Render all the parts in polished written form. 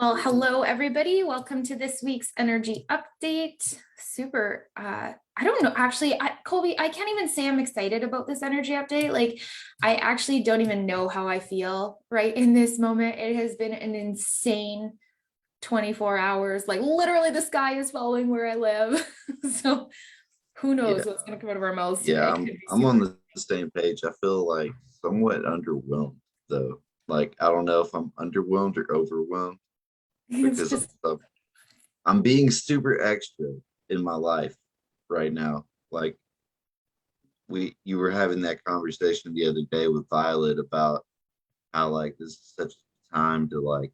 Well, hello everybody. Welcome to this week's energy update. Super, I don't know, actually, Colby, I can't even say I'm excited about this energy update. Like, I actually don't even know how I feel right in this moment. It has been an insane 24 hours. Like, literally, the sky is falling where I live. So, who Yeah, knows what's going to come out of our mouths today? yeah, It I'm could be I'm on super. the same page. I feel like somewhat underwhelmed though. Like I don't know if I'm underwhelmed or overwhelmed It's because just, I'm being super extra in my life right now. Like you were having that conversation the other day with Violet about how like this is such a time to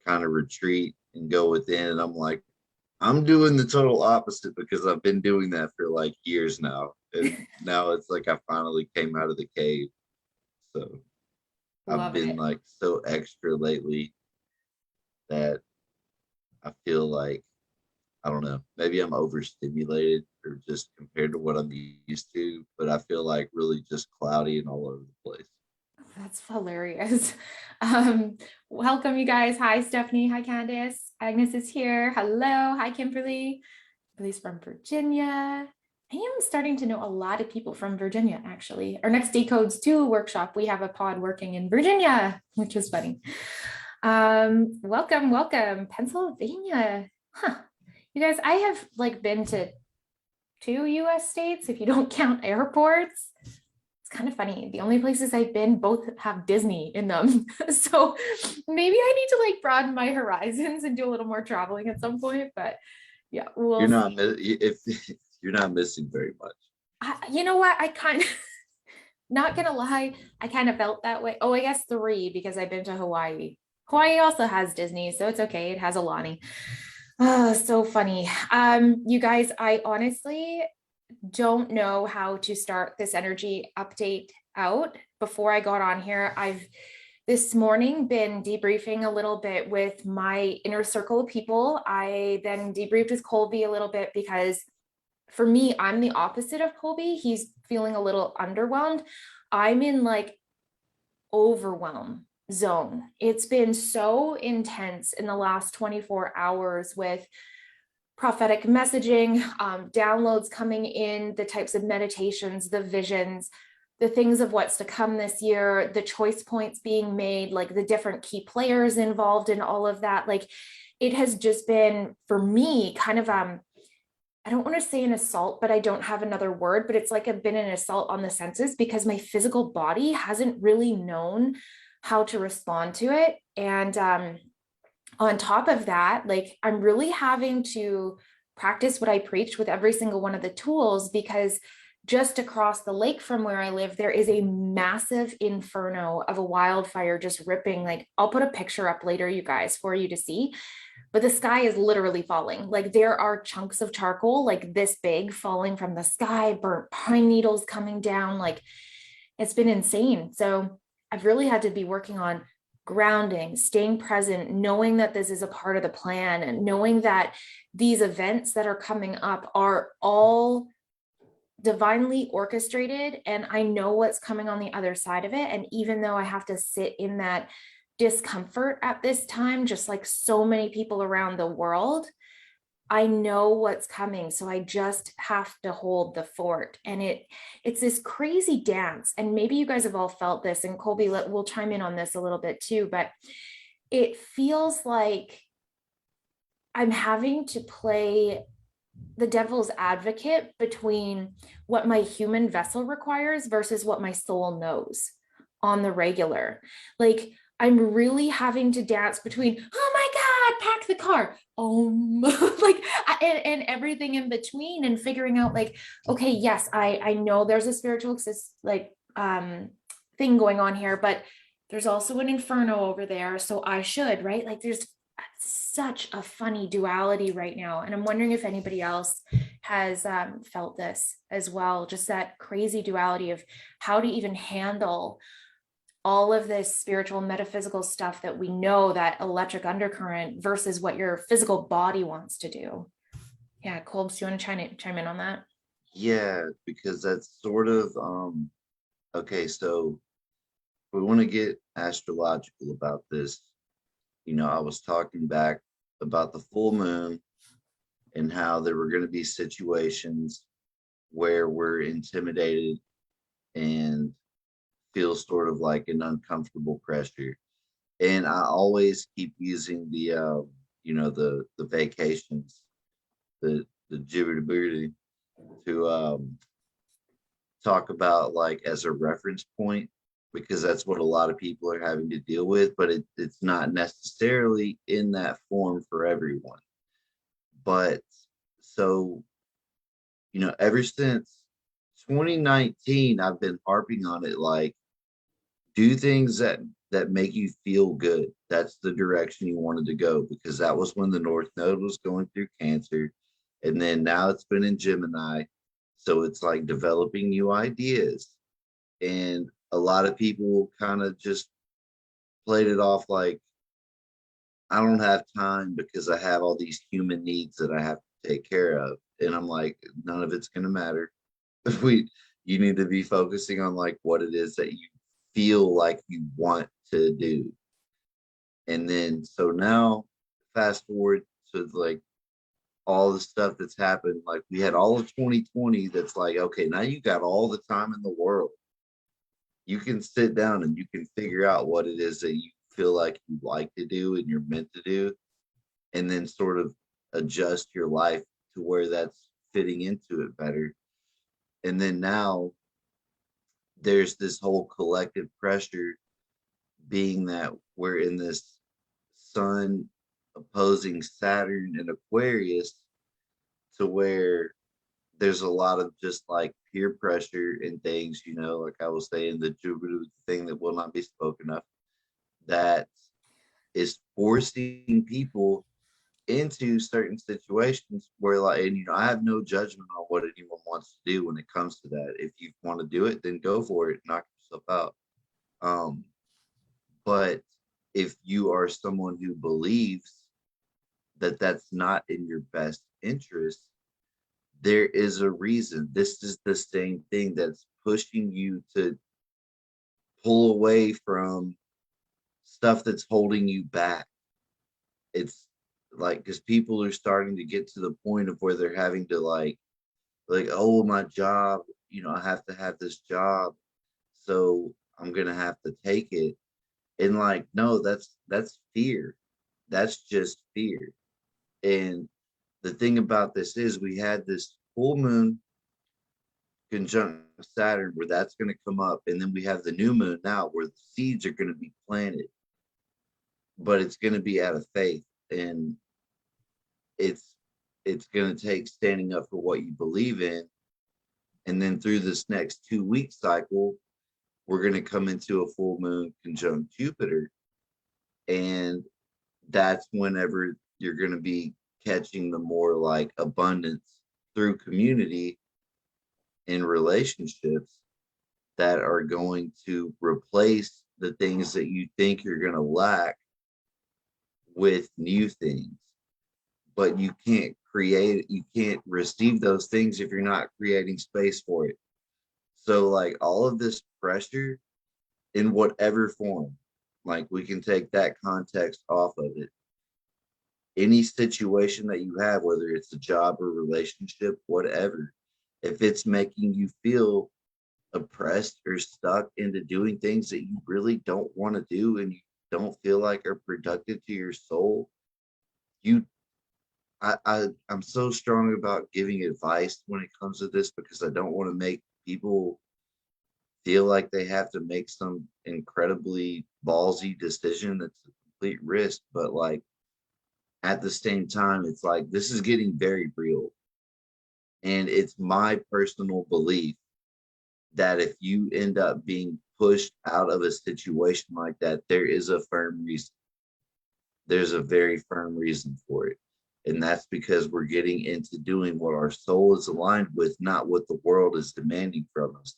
kind of retreat and go within, and I'm like I'm doing the total opposite because I've been doing that for like years now. And now it's like I finally came out of the cave. So I've love been it. like so extra lately that I feel like, I don't know, maybe I'm overstimulated or just compared to what I'm used to, but I feel like really just cloudy and all over the place. That's hilarious. Welcome, you guys. Hi, Stephanie. Hi, Candace. Agnes is here. Hello. Hi, Kimberly. Kimberly's from Virginia. I am starting to know a lot of people from Virginia, actually. Our next Decodes 2 workshop, we have a pod working in Virginia, which is funny. Welcome, Pennsylvania. Huh. You guys, I have like been to 2 US states if you don't count airports. It's kind of funny. The only places I've been both have Disney in them. So maybe I need to like broaden my horizons and do a little more traveling at some point. But yeah, You're we'll not see. if you're not missing very much. You know what? I kind of, not gonna lie, I kind of felt that way. Oh, I guess 3 because I've been to Hawaii. Hawaii also has Disney, so it's okay. It has Alani. Oh, so funny. You guys, I honestly don't know how to start this energy update out. Before I got on here, I've this morning been debriefing a little bit with my inner circle of people. I then debriefed with Colby a little bit because for me, I'm the opposite of Colby. He's feeling a little underwhelmed. I'm in like overwhelm zone. It's been so intense in the last 24 hours with prophetic messaging, downloads coming in, the types of meditations, the visions, the things of what's to come this year, the choice points being made, like the different key players involved in all of that. Like it has just been for me kind of I don't want to say an assault, but I don't have another word, but it's like I've been an assault on the senses because my physical body hasn't really known how to respond to it. And on top of that, like I'm really having to practice what I preach with every single one of the tools because just across the lake from where I live, there is a massive inferno of a wildfire just ripping. Like, I'll put a picture up later, you guys, for you to see. But the sky is literally falling. Like, there are chunks of charcoal, like this big, falling from the sky, burnt pine needles coming down. Like, it's been insane. So, I've really had to be working on grounding, staying present, knowing that this is a part of the plan, and knowing that these events that are coming up are all divinely orchestrated. And I know what's coming on the other side of it. And even though I have to sit in that discomfort at this time, just like so many people around the world, I know what's coming. So I just have to hold the fort. And it's this crazy dance. And maybe you guys have all felt this, and Colby will chime in on this a little bit too, but it feels like I'm having to play the devil's advocate between what my human vessel requires versus what my soul knows on the regular. Like, I'm really having to dance between, oh my God, pack the car. Like, and everything in between, and figuring out like, okay, yes, I know there's a spiritual thing going on here, but there's also an inferno over there. So I should, right? Like, there's such a funny duality right now. And I'm wondering if anybody else has felt this as well, just that crazy duality of how to even handle all of this spiritual metaphysical stuff that we know, that electric undercurrent, versus what your physical body wants to do. Yeah, Colbs, do you want to chime in on that? Yeah, because that's sort of okay, so we want to get astrological about this. I was talking back about the full moon and how there were going to be situations where we're intimidated and feel sort of like an uncomfortable pressure. And I always keep using the vacations, the jibber to talk about like as a reference point, because that's what a lot of people are having to deal with, but it's not necessarily in that form for everyone. But so, ever since 2019, I've been harping on it, like do things that make you feel good. That's the direction you wanted to go, because that was when the North Node was going through Cancer, and then now it's been in Gemini. So it's like developing new ideas, and a lot of people kind of just played it off like I don't have time because I have all these human needs that I have to take care of. And I'm like, none of it's gonna matter. we you need to be focusing on like what it is that you feel like you want to do. And then so now fast forward to like all the stuff that's happened. Like we had all of 2020 that's like, okay, now you got all the time in the world. You can sit down and you can figure out what it is that you feel like you like to do and you're meant to do, and then sort of adjust your life to where that's fitting into it better. And then now there's this whole collective pressure, being that we're in this sun opposing Saturn and Aquarius, to where there's a lot of just like peer pressure and things, like I was saying, the Jupiter thing that will not be spoken of, that is forcing people into certain situations where, like, and I have no judgment on what anyone wants to do when it comes to that. If you want to do it, then go for it, knock yourself out. um but if you are someone who believes that that's not in your best interest, there is a reason. This is the same thing that's pushing you to pull away from stuff that's holding you back. It's like, because people are starting to get to the point of where they're having to like, oh, my job, I have to have this job, so I'm gonna have to take it. And like, no, that's fear. That's just fear. And the thing about this is we had this full moon conjunct Saturn where that's going to come up, and then we have the new moon now where the seeds are going to be planted, but it's going to be out of faith. And it's it's going to take standing up for what you believe in. And then through this next 2 week cycle, we're going to come into a full moon conjunct Jupiter, and that's whenever you're going to be catching the more like abundance through community in relationships that are going to replace the things that you think you're going to lack with new things. But you can't receive those things if you're not creating space for it. So like all of this pressure in whatever form, like we can take that context off of it. Any situation that you have, whether it's a job or relationship, whatever, if it's making you feel oppressed or stuck into doing things that you really don't want to do and you don't feel like are productive to your soul, you I'm so strong about giving advice when it comes to this, because I don't want to make people feel like they have to make some incredibly ballsy decision that's a complete risk. But like at the same time, it's like this is getting very real. And it's my personal belief that if you end up being pushed out of a situation like that, there is a firm reason. There's a very firm reason for it. And that's because we're getting into doing what our soul is aligned with, not what the world is demanding from us.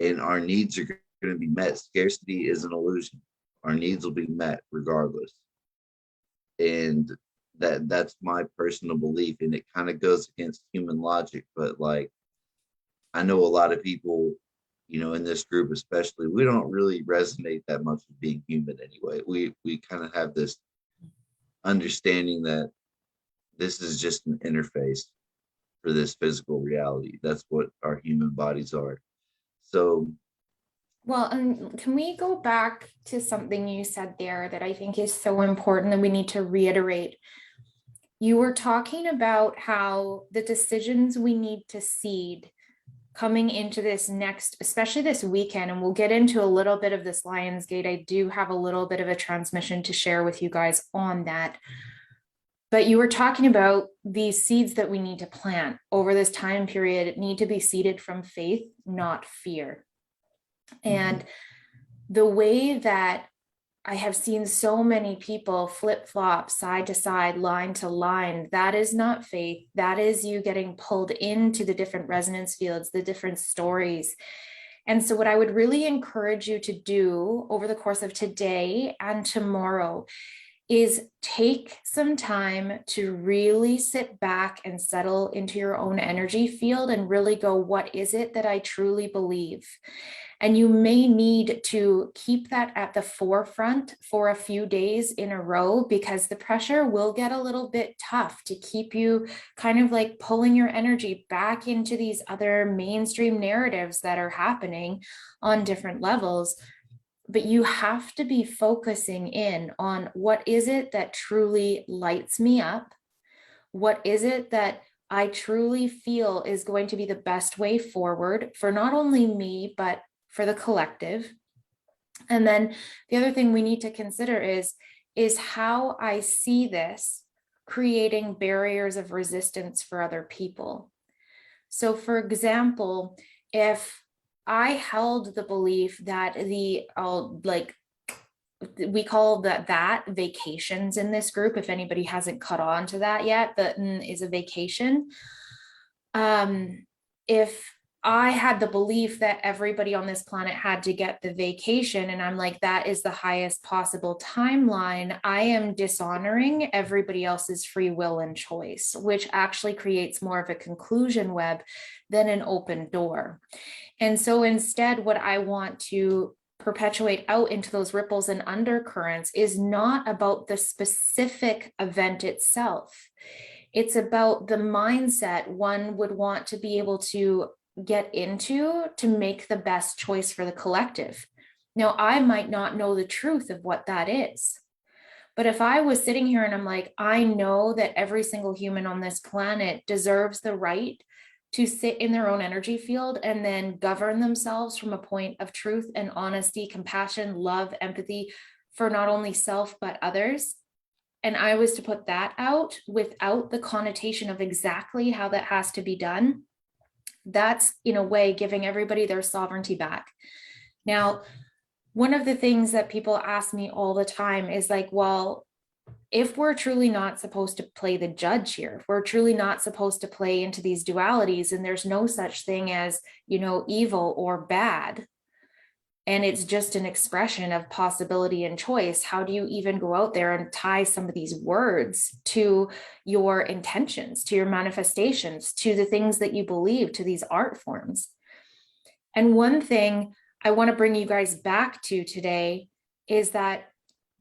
And our needs are going to be met. Scarcity is an illusion. Our needs will be met regardless. And that's my personal belief. And it kind of goes against human logic. But like, I know a lot of people, in this group especially, we don't really resonate that much with being human anyway. We kind of have this understanding that this is just an interface for this physical reality. That's what our human bodies are. So, Well, and can we go back to something you said there that I think is so important that we need to reiterate? You were talking about how the decisions we need to seed coming into this next, especially this weekend, and we'll get into a little bit of this Lionsgate. I do have a little bit of a transmission to share with you guys on that. But you were talking about these seeds that we need to plant over this time period need to be seeded from faith, not fear. And the way that I have seen so many people flip-flop side to side, line to line, that is not faith. That is you getting pulled into the different resonance fields, the different stories. And so what I would really encourage you to do over the course of today and tomorrow is take some time to really sit back and settle into your own energy field and really go, what is it that I truly believe? And you may need to keep that at the forefront for a few days in a row, because the pressure will get a little bit tough to keep you kind of like pulling your energy back into these other mainstream narratives that are happening on different levels. But you have to be focusing in on what is it that truly lights me up? What is it that I truly feel is going to be the best way forward for not only me, but for the collective? And then the other thing we need to consider is how I see this creating barriers of resistance for other people. So for example, if I held the belief that we call that vacations in this group, if anybody hasn't caught on to that yet, that is a vacation. If I had the belief that everybody on this planet had to get the vacation, and I'm like, that is the highest possible timeline, I am dishonoring everybody else's free will and choice, which actually creates more of a conclusion web than an open door. And so instead, what I want to perpetuate out into those ripples and undercurrents is not about the specific event itself. It's about the mindset one would want to be able to get into to make the best choice for the collective. Now, I might not know the truth of what that is. But if I was sitting here and I'm like, I know that every single human on this planet deserves the right to sit in their own energy field and then govern themselves from a point of truth and honesty, compassion, love, empathy for not only self, but others. And I was to put that out without the connotation of exactly how that has to be done, that's in a way giving everybody their sovereignty back. Now, one of the things that people ask me all the time is like, well, if we're truly not supposed to play the judge here, if we're truly not supposed to play into these dualities, and there's no such thing as, evil or bad, and it's just an expression of possibility and choice, how do you even go out there and tie some of these words to your intentions, to your manifestations, to the things that you believe, to these art forms? And one thing I want to bring you guys back to today is that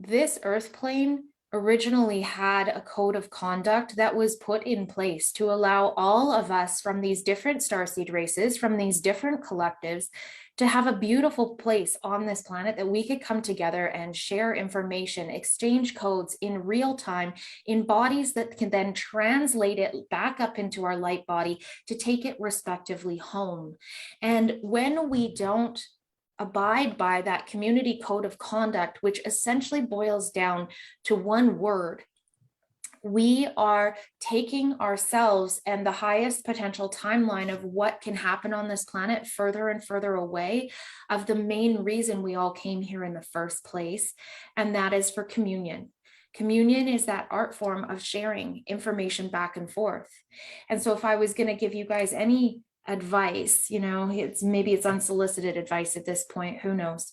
this earth plane originally had a code of conduct that was put in place to allow all of us from these different starseed races, from these different collectives, to have a beautiful place on this planet that we could come together and share information, exchange codes in real time in bodies that can then translate it back up into our light body to take it respectively home. And when we don't abide by that community code of conduct, which essentially boils down to one word, we are taking ourselves and the highest potential timeline of what can happen on this planet further and further away of the main reason we all came here in the first place, and that is for communion. Communion is that art form of sharing information back and forth. And so if I was going to give you guys any advice, it's unsolicited advice at this point, who knows?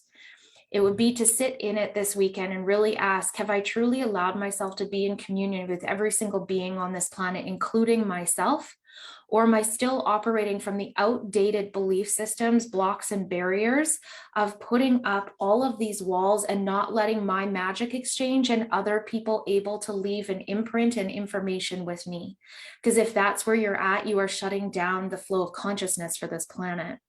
It would be to sit in it this weekend and really ask, have I truly allowed myself to be in communion with every single being on this planet, including myself? Or am I still operating from the outdated belief systems, blocks, and barriers of putting up all of these walls and not letting my magic exchange and other people able to leave an imprint and information with me? Because if that's where you're at, you are shutting down the flow of consciousness for this planet.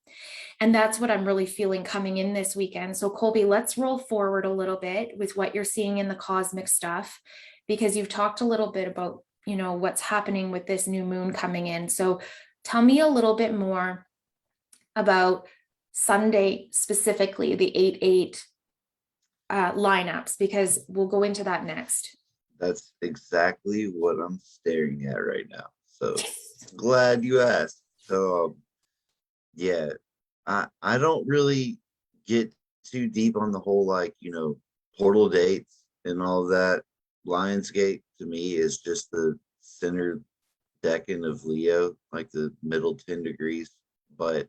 And that's what I'm really feeling coming in this weekend. So, Colby, let's roll forward a little bit with what you're seeing in the cosmic stuff, because you've talked a little bit about, what's happening with this new moon coming in. So, tell me a little bit more about Sunday, specifically the 8-8 lineups, because we'll go into that next. That's exactly what I'm staring at right now. So glad you asked. So yeah, I don't really get too deep on the whole portal dates and all of that. Lionsgate to me is just the center decan of Leo, like the middle 10 degrees. But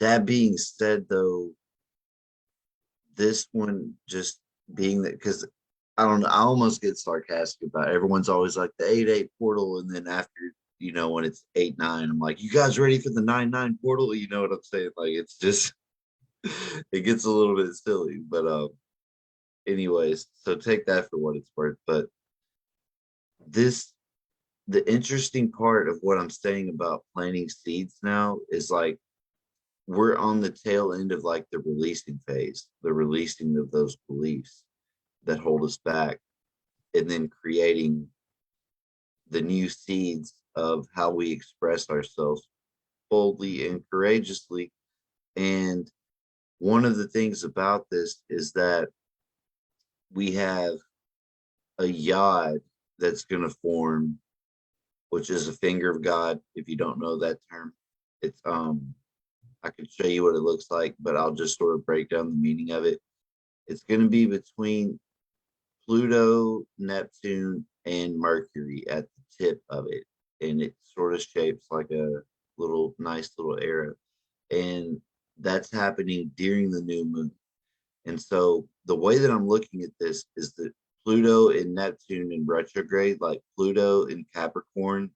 that being said, though, this one just being that, because I don't know, I almost get sarcastic about it. Everyone's always like the 8-8 portal, and then after, when it's 8-9, I'm like, you guys ready for the 9-9 portal? You know what I'm saying? Like, it's just it gets a little bit silly. But anyways, so take that for what it's worth. But the interesting part of what I'm saying about planting seeds now is like we're on the tail end of like the releasing phase, the releasing of those beliefs that hold us back, and then creating the new seeds of how we express ourselves boldly and courageously. And one of the things about this is that we have a yod that's going to form, which is a finger of God. If you don't know that term, it's I could show you what it looks like, but I'll just sort of break down the meaning of it. It's going to be between Pluto, Neptune, and Mercury at the tip of it. And it sort of shapes like a nice little arrow. And that's happening during the new moon. And so the way that I'm looking at this is that Pluto and Neptune in retrograde, like Pluto in Capricorn,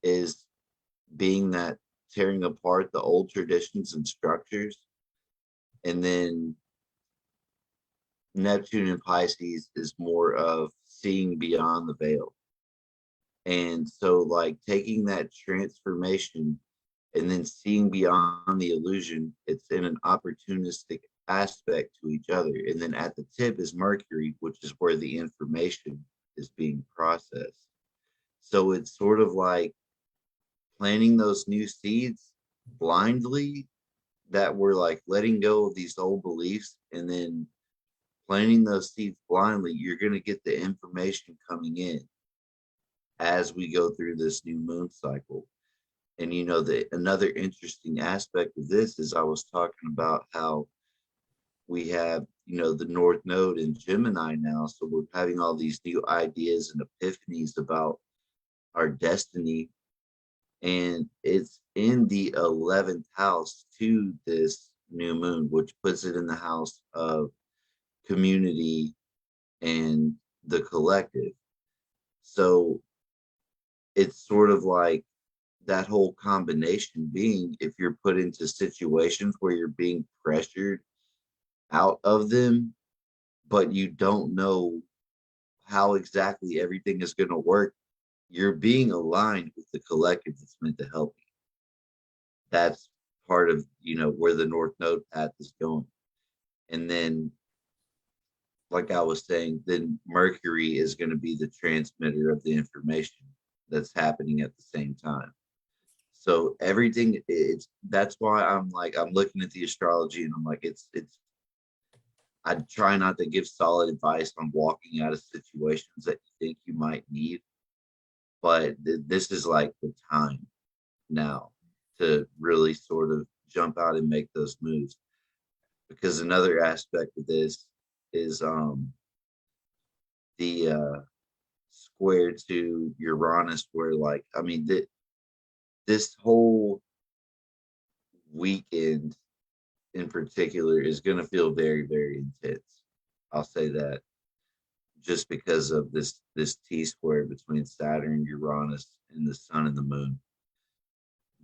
is being that tearing apart the old traditions and structures. And then Neptune in Pisces is more of seeing beyond the veil. And so, like, taking that transformation and then seeing beyond the illusion, it's in an opportunistic aspect to each other. And then at the tip is Mercury, which is where the information is being processed. So it's sort of like planting those new seeds blindly, that we're like letting go of these old beliefs, and then planting those seeds blindly. You're going to get the information coming in as we go through this new moon cycle. And another interesting aspect of this is I was talking about how we have the North Node in Gemini now, so we're having all these new ideas and epiphanies about our destiny, and it's in the 11th house to this new moon, which puts it in the house of community and the collective. So it's sort of like that whole combination being, if you're put into situations where you're being pressured out of them, but you don't know how exactly everything is going to work, you're being aligned with the collective that's meant to help you. That's part of where the North Node path is going. And then, like I was saying, then Mercury is going to be the transmitter of the information that's happening at the same time. So everything, that's why I'm looking at the astrology, and I'm like, it's I try not to give solid advice on walking out of situations that you think you might need, but this is like the time now to really sort of jump out and make those moves. Because another aspect of this is the square to Uranus, where this whole weekend in particular is going to feel very, very intense. I'll say that. just because of this T square between Saturn, Uranus, and the sun and the moon.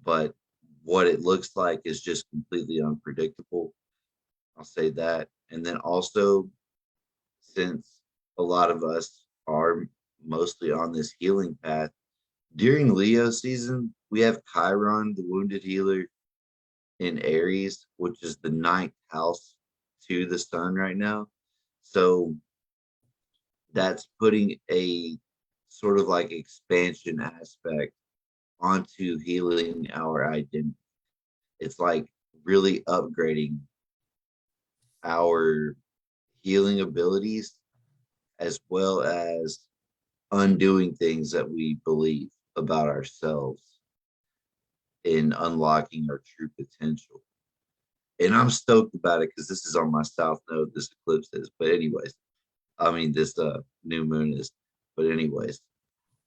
But what it looks like is just completely unpredictable. I'll say that. And then also, since a lot of us are mostly on this healing path, during Leo season, we have Chiron, the wounded healer, in Aries, which is the ninth house to the sun right now. So that's putting a sort of like expansion aspect onto healing our identity. It's like really upgrading our healing abilities as well as undoing things that we believe about ourselves in unlocking our true potential. And I'm stoked about it because this is on my south node, this eclipse is. But anyways, I mean this new moon is. But anyways,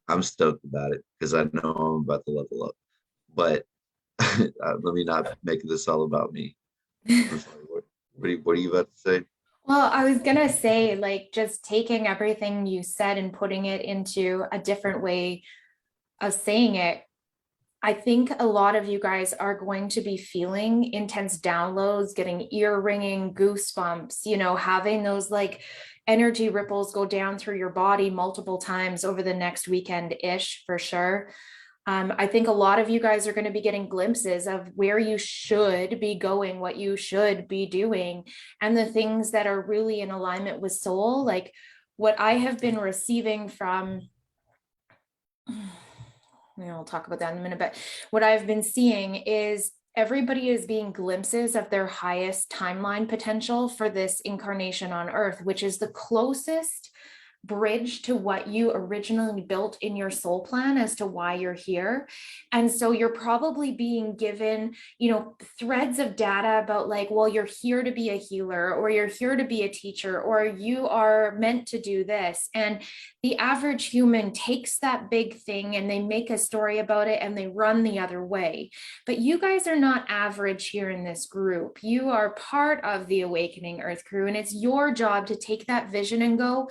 I'm stoked about it because I know I'm about to level up. But let me not make this all about me. I'm sorry. What are you about to say? Well, I was gonna say, like, just taking everything you said and putting it into a different way of saying it. I think a lot of you guys are going to be feeling intense downloads, getting ear ringing, goosebumps, having those like energy ripples go down through your body multiple times over the next weekend ish for sure. I think a lot of you guys are going to be getting glimpses of where you should be going, what you should be doing, and the things that are really in alignment with soul. Like what I have been receiving from, we'll talk about that in a minute, but what I've been seeing is everybody is being glimpses of their highest timeline potential for this incarnation on Earth, which is the closest bridge to what you originally built in your soul plan as to why you're here. And so you're probably being given, threads of data about like, well, you're here to be a healer, or you're here to be a teacher, or you are meant to do this. And the average human takes that big thing and they make a story about it and they run the other way. But you guys are not average here in this group. You are part of the Awakening Earth crew, and it's your job to take that vision and go,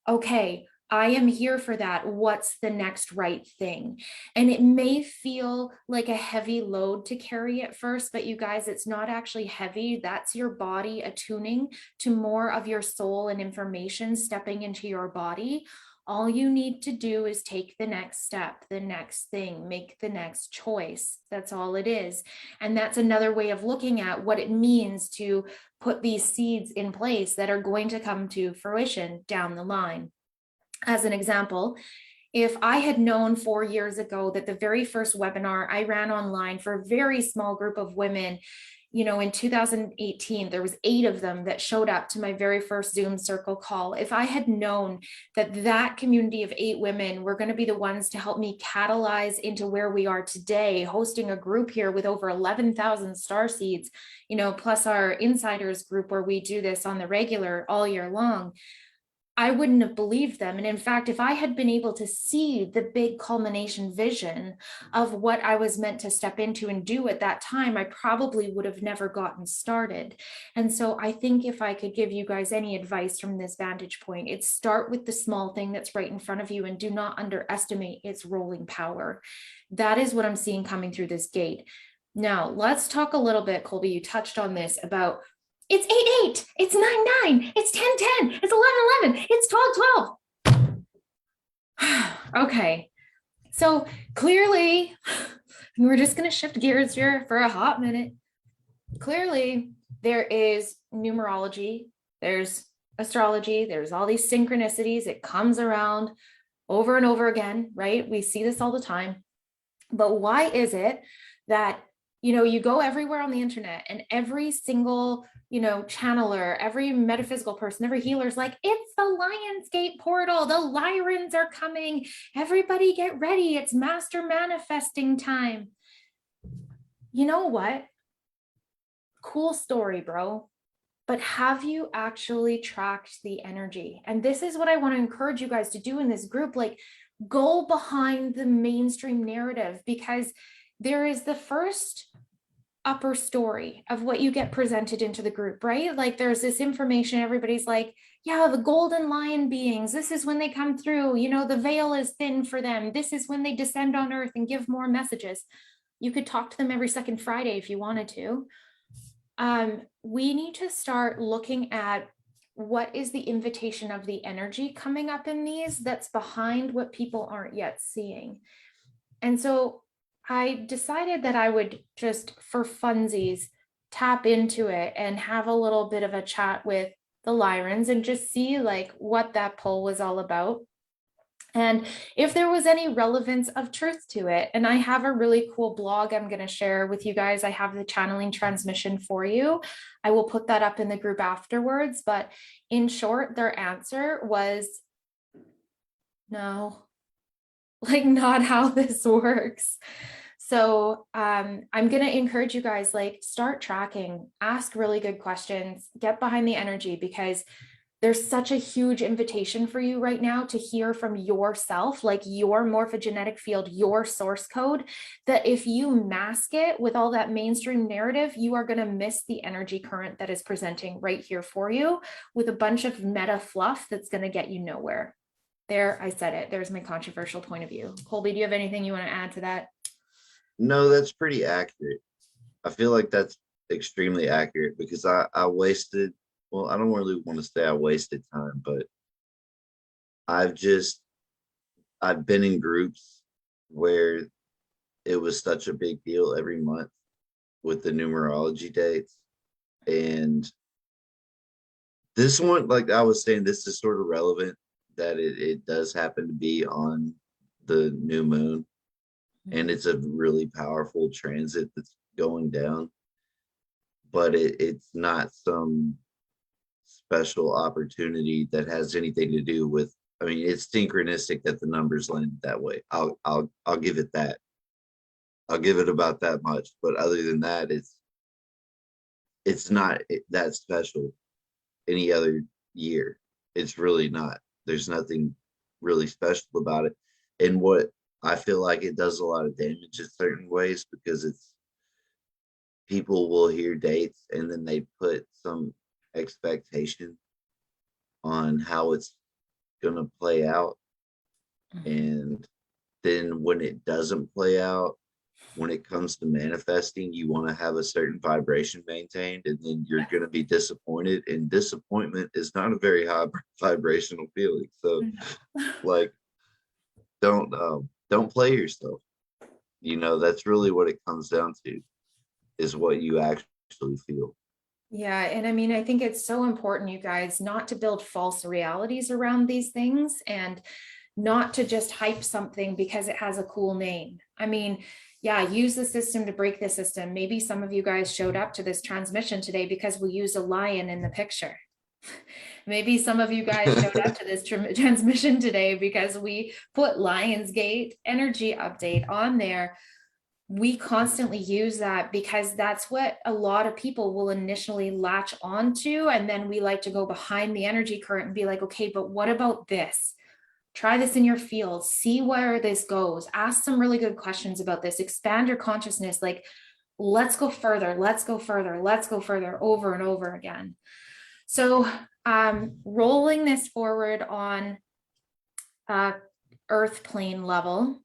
okay, I am here for that. What's the next right thing? And it may feel like a heavy load to carry at first, but you guys, it's not actually heavy. That's your body attuning to more of your soul and information stepping into your body. All you need to do is take the next step, the next thing, make the next choice. That's all it is. And that's another way of looking at what it means to put these seeds in place that are going to come to fruition down the line. As an example, if I had known 4 years ago that the very first webinar I ran online for a very small group of women, in 2018, there was 8 of them that showed up to my very first Zoom circle call. If I had known that that community of 8 women were going to be the ones to help me catalyze into where we are today, hosting a group here with over 11,000 starseeds, plus our insiders group where we do this on the regular all year long, I wouldn't have believed them. And in fact, if I had been able to see the big culmination vision of what I was meant to step into and do at that time, I probably would have never gotten started. And so I think if I could give you guys any advice from this vantage point, it's start with the small thing that's right in front of you and do not underestimate its rolling power. That is what I'm seeing coming through this gate. Now, let's talk a little bit, Colbe, you touched on this about it's 8-8, it's 9-9, it's 10-10, it's 11-11, it's 12-12. Okay, so clearly, we're just going to shift gears here for a hot minute. Clearly, there is numerology, there's astrology, there's all these synchronicities. It comes around over and over again, right? We see this all the time. But why is it that you go everywhere on the internet and every single, channeler, every metaphysical person, every healer is like, it's the Lionsgate portal. The Lyrans are coming. Everybody get ready. It's master manifesting time. You know what? Cool story, bro. But have you actually tracked the energy? And this is what I want to encourage you guys to do in this group. Like, go behind the mainstream narrative, because there is the first upper story of what you get presented into the group, right? Like there's this information, everybody's like, yeah, the golden lion beings, this is when they come through, you know, the veil is thin for them. This is when they descend on earth and give more messages. You could talk to them every second Friday if you wanted to. We need to start looking at what is the invitation of the energy coming up in these that's behind what people aren't yet seeing. And so I decided that I would just for funsies tap into it and have a little bit of a chat with the Lyrans and just see like what that poll was all about. And if there was any relevance of truth to it. And I have a really cool blog I'm going to share with you guys. I have the channeling transmission for you. I will put that up in the group afterwards. But in short, their answer was no, like not how this works. So I'm going to encourage you guys, like start tracking, ask really good questions, get behind the energy, because there's such a huge invitation for you right now to hear from yourself, like your morphogenetic field, your source code, that if you mask it with all that mainstream narrative, you are going to miss the energy current that is presenting right here for you with a bunch of meta fluff that's going to get you nowhere. There, I said it. There's my controversial point of view. Colby, do you have anything you want to add to that? No, that's pretty accurate. I feel like that's extremely accurate because I wasted, well, I don't really want to say I wasted time, but I've just, I've been in groups where it was such a big deal every month with the numerology dates. And this one, like I was saying, this is sort of relevant that it does happen to be on the new moon. And it's a really powerful transit that's going down. But it's not some special opportunity that has anything to do with, I mean, it's synchronistic that the numbers landed that way. I'll give it that. I'll give it about that much. But other than that, it's not that special any other year. It's really not. There's nothing really special about it. And what I feel like it does a lot of damage in certain ways because it's people will hear dates and then they put some expectation on how it's going to play out. And then when it doesn't play out, when it comes to manifesting, you want to have a certain vibration maintained, and then you're going to be disappointed. And disappointment is not a very high vibrational feeling. So, like, don't play yourself. You know, that's really what it comes down to, is what you actually feel. Yeah. And I mean, I think it's so important, you guys, not to build false realities around these things and not to just hype something because it has a cool name. I mean, yeah, use the system to break the system. Maybe some of you guys showed up to this transmission today because we used a lion in the picture. Maybe some of you guys showed up to this transmission today because we put Lionsgate energy update on there. We constantly use that because that's what a lot of people will initially latch onto. And then we like to go behind the energy current and be like, okay, but what about this? Try this in your field, see where this goes, ask some really good questions about this, expand your consciousness. Like, let's go further, let's go further, let's go further over and over again. So rolling this forward on earth plane level,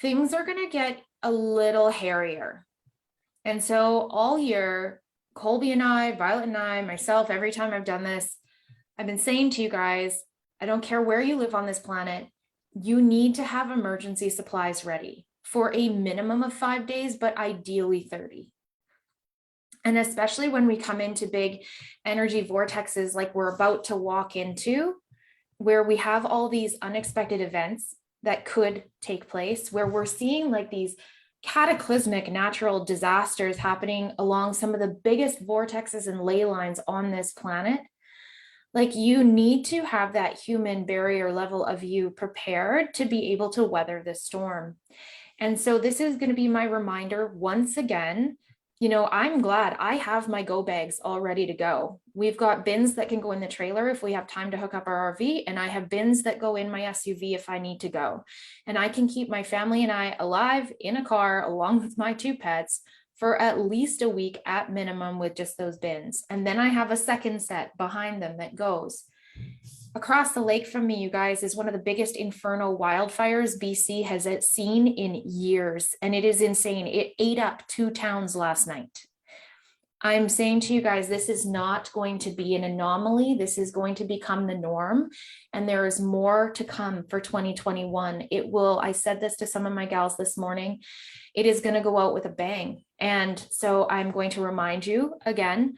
things are going to get a little hairier. And so all year, Colby and I, Violet and I, myself, every time I've done this, I've been saying to you guys, I don't care where you live on this planet, you need to have emergency supplies ready for a minimum of 5 days, but ideally 30. And especially when we come into big energy vortexes like we're about to walk into, where we have all these unexpected events that could take place, where we're seeing like these cataclysmic natural disasters happening along some of the biggest vortexes and ley lines on this planet. Like, you need to have that human barrier level of you prepared to be able to weather the storm. And so this is going to be my reminder once again you know, I'm glad I have my go bags all ready to go. We've got bins that can go in the trailer if we have time to hook up our RV, and I have bins that go in my SUV if I need to go. And I can keep my family and I alive in a car along with my two pets for at least a week at minimum with just those bins. And then I have a second set behind them that goes. Across the lake from me, you guys, is one of the biggest inferno wildfires BC has seen in years. And it is insane. It ate up 2 towns last night. I'm saying to you guys, this is not going to be an anomaly. This is going to become the norm. And there is more to come for 2021. It will, I said this to some of my gals this morning, it is going to go out with a bang. And so I'm going to remind you again,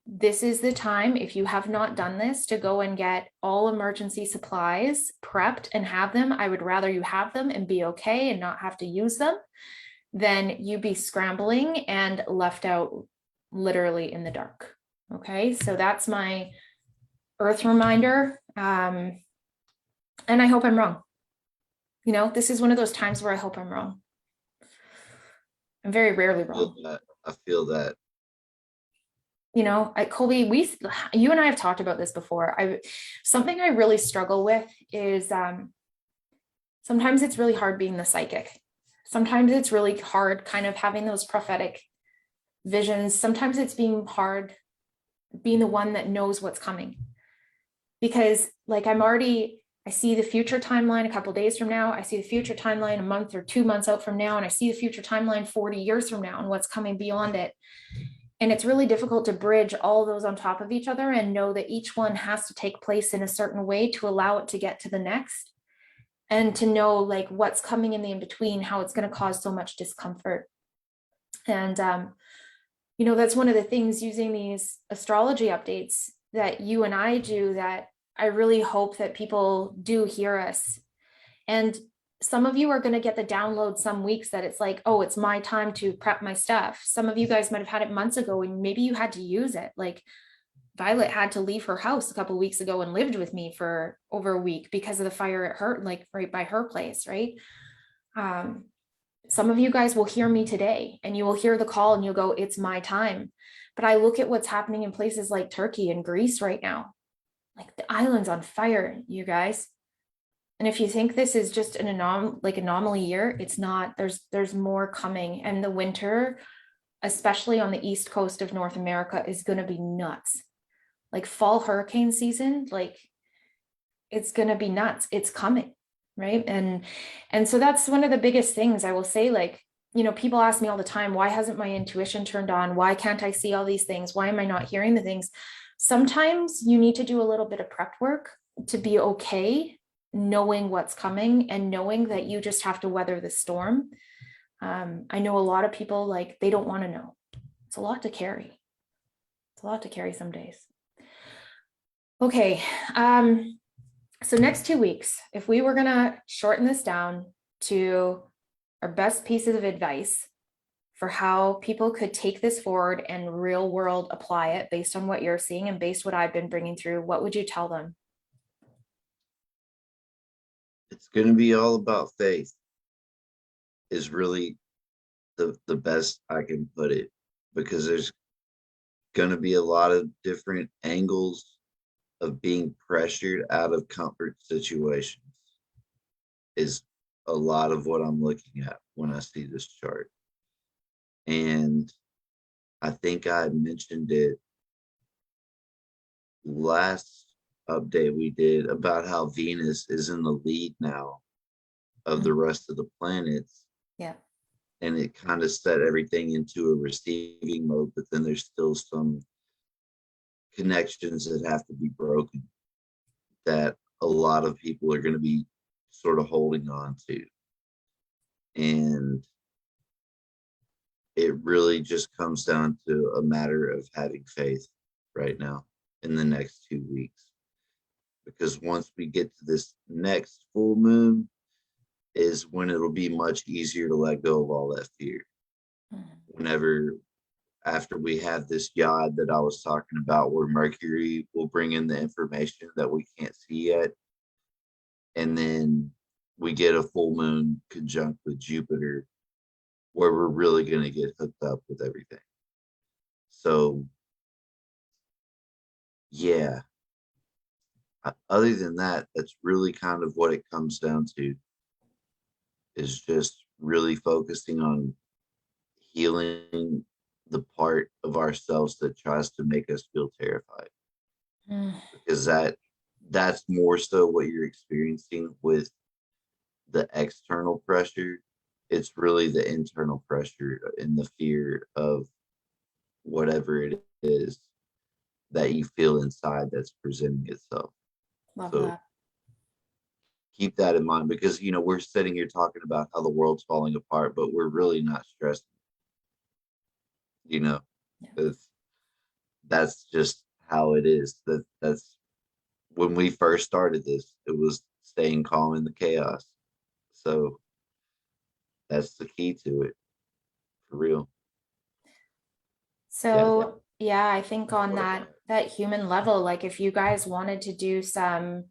this is the time, if you have not done this, to go and get all emergency supplies prepped and have them. I would rather you have them and be okay and not have to use them than you be scrambling and left out literally in the dark. Okay, so that's my earth reminder. And I hope I'm wrong. You know, this is one of those times where I hope I'm wrong. I'm very rarely wrong. I feel that. You know, Colbe, you and I have talked about this before. Something I really struggle with is sometimes it's really hard being the psychic. Sometimes it's really hard kind of having those prophetic visions. Sometimes it's being hard being the one that knows what's coming. Because like I see the future timeline a couple of days from now. I see the future timeline a month or 2 months out from now. And I see the future timeline 40 years from now and what's coming beyond it. And it's really difficult to bridge all those on top of each other and know that each one has to take place in a certain way to allow it to get to the next. And to know like what's coming in the in-between, how it's going to cause so much discomfort. And, you know, that's one of the things using these astrology updates that you and I do that I really hope that people do hear us. And some of you are going to get the download some weeks that it's like, oh, it's my time to prep my stuff. Some of you guys might have had it months ago and maybe you had to use it. Like Violet had to leave her house a couple of weeks ago and lived with me for over a week because of the fire at her, like right by her place, right? Some of you guys will hear me today and you will hear the call and you'll go, it's my time. But I look at what's happening in places like Turkey and Greece right now. Like the island's on fire, you guys. And if you think this is just an anomaly year, it's not. There's more coming. And the winter, especially on the east coast of North America, is going to be nuts. Like fall hurricane season, like it's going to be nuts. It's coming, right? And so that's one of the biggest things I will say. Like, you know, people ask me all the time, why hasn't my intuition turned on? Why can't I see all these things? Why am I not hearing the things? Sometimes you need to do a little bit of prep work to be okay knowing what's coming and knowing that you just have to weather the storm. I know a lot of people, like, they don't want to know. It's a lot to carry. It's a lot to carry some days. Okay. So next 2 weeks, if we were going to shorten this down to our best pieces of advice for how people could take this forward and real world apply it based on what you're seeing and based what I've been bringing through, what would you tell them? It's going to be all about faith is really the best I can put it, because there's going to be a lot of different angles of being pressured out of comfort situations is a lot of what I'm looking at when I see this chart. And I think I mentioned it last update we did about how Venus is in the lead now of the rest of the planets. Yeah. And it kind of set everything into a receiving mode, but then there's still some connections that have to be broken that a lot of people are going to be sort of holding on to. And it really just comes down to a matter of having faith right now in the next 2 weeks. Because once we get to this next full moon is when it'll be much easier to let go of all that fear. Whenever, after we have this yod that I was talking about, where Mercury will bring in the information that we can't see yet, and then we get a full moon conjunct with Jupiter, where we're really going to get hooked up with everything. So yeah, other than that, that's really kind of what it comes down to, is just really focusing on healing the part of ourselves that tries to make us feel terrified, Mm, because that's more so what you're experiencing with the external pressure. It's really the internal pressure and the fear of whatever it is that you feel inside that's presenting itself. love So that. keep that in mind, because we're sitting here talking about how the world's falling apart, but we're really not stressing. You know, Yeah. it's, that's just how it is. That's when we first started this. It was staying calm in the chaos. So that's the key to it, for real. Yeah. So yeah, I think on that human level, like if you guys wanted to do some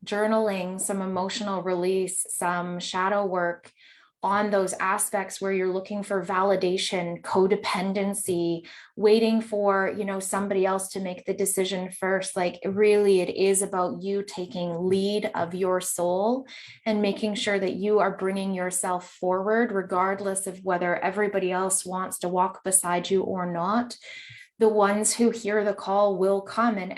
journaling, some emotional release, some shadow work on those aspects where you're looking for validation, codependency, waiting for, somebody else to make the decision first. Like really it is about you taking lead of your soul and making sure that you are bringing yourself forward, regardless of whether everybody else wants to walk beside you or not. The ones who hear the call will come, and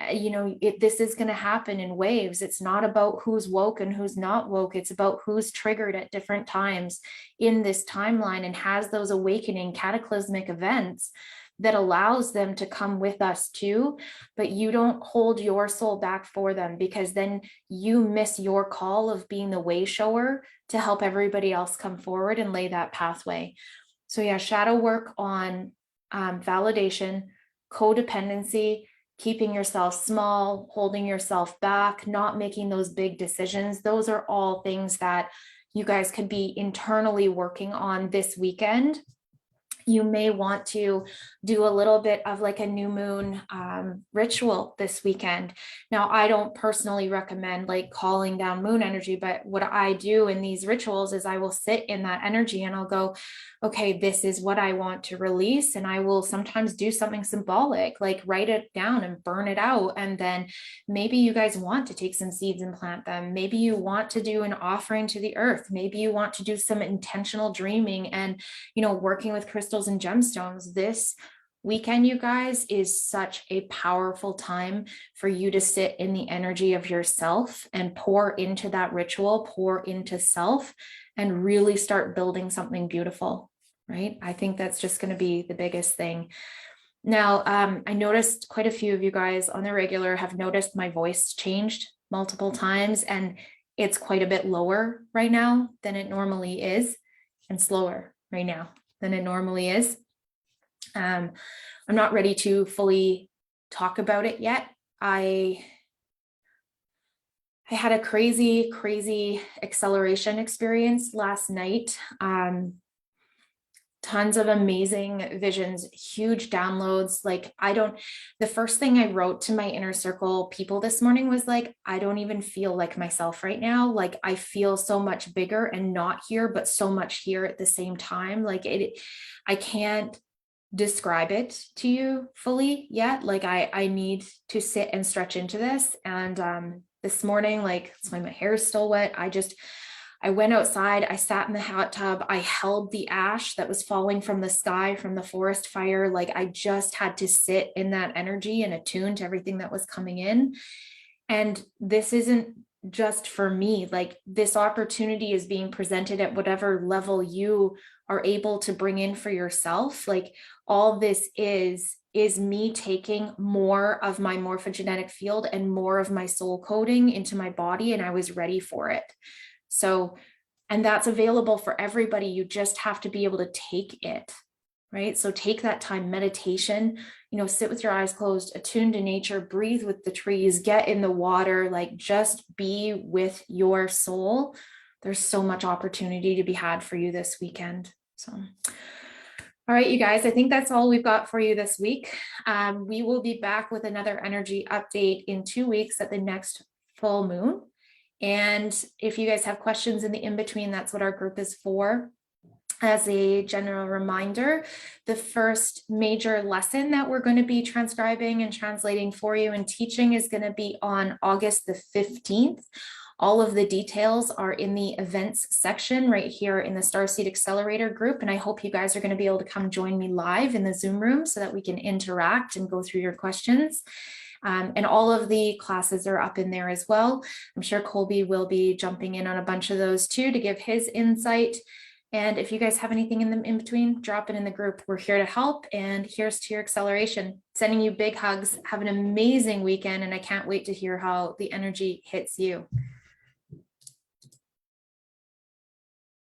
this is going to happen in waves. It's not about who's woke and who's not woke. It's about who's triggered at different times in this timeline and has those awakening cataclysmic events that allows them to come with us too. But you don't hold your soul back for them, because then you miss your call of being the way shower to help everybody else come forward and lay that pathway. So yeah, shadow work on validation, codependency, keeping yourself small, holding yourself back, not making those big decisions. Those are all things that you guys could be internally working on this weekend. You may want to do a little bit of like a new moon ritual this weekend. Now, I don't personally recommend like calling down moon energy, but what I do in these rituals is I will sit in that energy and I'll go, okay, this is what I want to release. And I will sometimes do something symbolic, like write it down and burn it out. And then maybe you guys want to take some seeds and plant them. Maybe you want to do an offering to the earth. Maybe you want to do some intentional dreaming and, working with crystals and gemstones. This weekend, you guys, is such a powerful time for you to sit in the energy of yourself and pour into that ritual, pour into self, and really start building something beautiful, right? I think that's just going to be the biggest thing. Now, I noticed quite a few of you guys on the regular have noticed my voice changed multiple times, and it's quite a bit lower right now than it normally is, and slower right now than it normally is. I'm not ready to fully talk about it yet. I had a crazy acceleration experience last night. Tons of amazing visions, huge downloads. Like the first thing I wrote to my inner circle people this morning was like, I don't even feel like myself right now. Like I feel so much bigger and not here, but so much here at the same time. Like I can't describe it to you fully yet. Like I need to sit and stretch into this. And this morning, like that's why my hair is still wet. I went outside, I sat in the hot tub, I held the ash that was falling from the sky from the forest fire. Like I just had to sit in that energy and attune to everything that was coming in. And this isn't just for me. Like this opportunity is being presented at whatever level you are able to bring in for yourself. Like all this is me taking more of my morphogenetic field and more of my soul coding into my body, and I was ready for it. So, and that's available for everybody. You just have to be able to take it, right? So take that time, meditation, sit with your eyes closed, attune to nature, breathe with the trees, get in the water, like just be with your soul. There's so much opportunity to be had for you this weekend. So, all right, you guys, I think that's all we've got for you this week. We will be back with another energy update in 2 weeks at the next full moon. And if you guys have questions in the in-between, that's what our group is for. as a general reminder, the first major lesson that we're going to be transcribing and translating for you and teaching is going to be on August the 15th. All of the details are in the events section right here in the Starseed Accelerator group. And I hope you guys are going to be able to come join me live in the Zoom room so that we can interact and go through your questions. And all of the classes are up in there as well. I'm sure Colbe will be jumping in on a bunch of those too to give his insight. And if you guys have anything in between, drop it in the group. We're here to help. And here's to your acceleration. Sending you big hugs. Have an amazing weekend. And I can't wait to hear how the energy hits you.